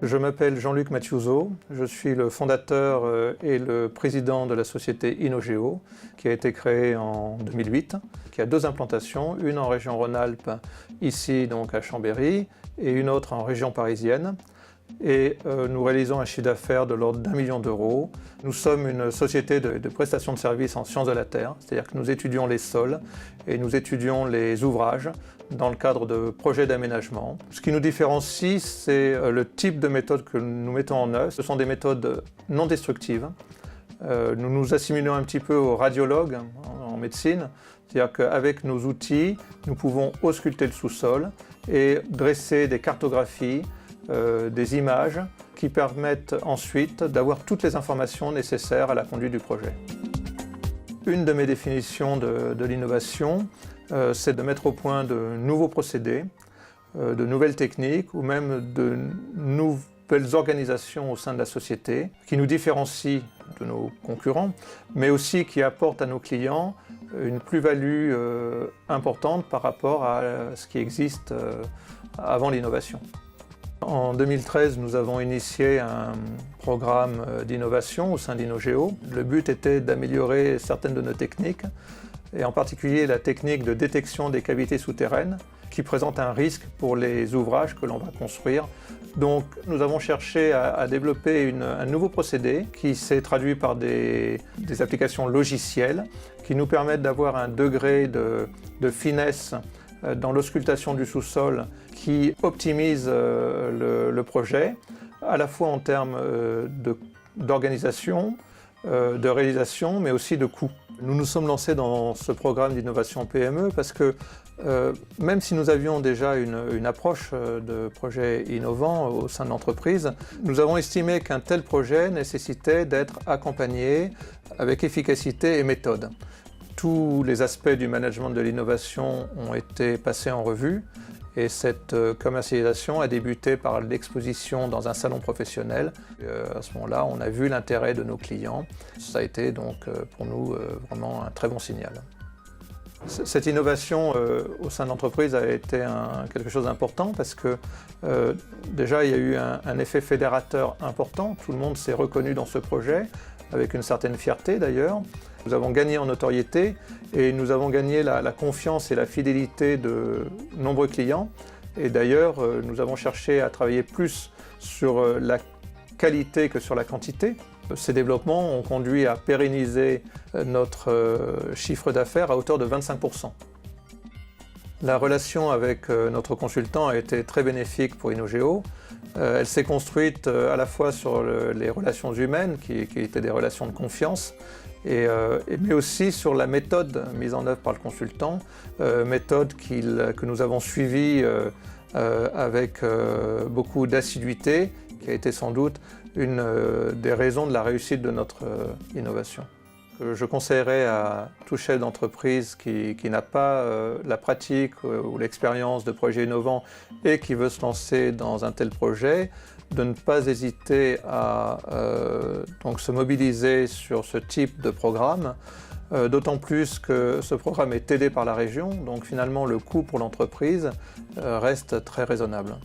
Je m'appelle Jean-Luc Mathiouzeau, je suis le fondateur et le président de la société InnoGeo, qui a été créée en 2008, qui a deux implantations, une en région Rhône-Alpes, ici donc à Chambéry, et une autre en région parisienne. Et nous réalisons un chiffre d'affaires de l'ordre d'1 million d'euros. Nous sommes une société de prestation de services en sciences de la terre, c'est-à-dire que nous étudions les sols et nous étudions les ouvrages dans le cadre de projets d'aménagement. Ce qui nous différencie, c'est le type de méthode que nous mettons en œuvre. Ce sont des méthodes non destructives. Nous nous assimilons un petit peu aux radiologues en médecine, c'est-à-dire qu'avec nos outils, nous pouvons ausculter le sous-sol et dresser des cartographies, des images qui permettent ensuite d'avoir toutes les informations nécessaires à la conduite du projet. Une de mes définitions de l'innovation, c'est de mettre au point de nouveaux procédés, de nouvelles techniques ou même de nouvelles organisations au sein de la société qui nous différencient de nos concurrents, mais aussi qui apportent à nos clients une plus-value importante par rapport à ce qui existe avant l'innovation. En 2013, nous avons initié un programme d'innovation au sein d'InnoGeo. Le but était d'améliorer certaines de nos techniques, et en particulier la technique de détection des cavités souterraines, qui présente un risque pour les ouvrages que l'on va construire. Donc nous avons cherché à développer un nouveau procédé qui s'est traduit par des applications logicielles qui nous permettent d'avoir un degré de finesse dans l'auscultation du sous-sol qui optimise le projet, à la fois en termes d'organisation, de réalisation, mais aussi de coût. Nous nous sommes lancés dans ce programme d'innovation PME parce que même si nous avions déjà une approche de projet innovant au sein de l'entreprise, nous avons estimé qu'un tel projet nécessitait d'être accompagné avec efficacité et méthode. Tous les aspects du management de l'innovation ont été passés en revue et cette commercialisation a débuté par l'exposition dans un salon professionnel. À ce moment-là, on a vu l'intérêt de nos clients. Ça a été donc pour nous vraiment un très bon signal. Cette innovation au sein de l'entreprise a été quelque chose d'important parce que déjà il y a eu un effet fédérateur important. Tout le monde s'est reconnu dans ce projet, avec une certaine fierté d'ailleurs. Nous avons gagné en notoriété et nous avons gagné la confiance et la fidélité de nombreux clients. Et d'ailleurs, nous avons cherché à travailler plus sur la qualité que sur la quantité. Ces développements ont conduit à pérenniser notre chiffre d'affaires à hauteur de 25%. La relation avec notre consultant a été très bénéfique pour InnoGeo. Elle s'est construite à la fois sur les relations humaines, qui étaient des relations de confiance, mais aussi sur la méthode mise en œuvre par le consultant, méthode que nous avons suivie avec beaucoup d'assiduité, qui a été sans doute une des raisons de la réussite de notre innovation. Je conseillerais à tout chef d'entreprise qui n'a pas la pratique ou l'expérience de projet innovant et qui veut se lancer dans un tel projet, de ne pas hésiter à donc se mobiliser sur ce type de programme, d'autant plus que ce programme est aidé par la région, donc finalement le coût pour l'entreprise reste très raisonnable.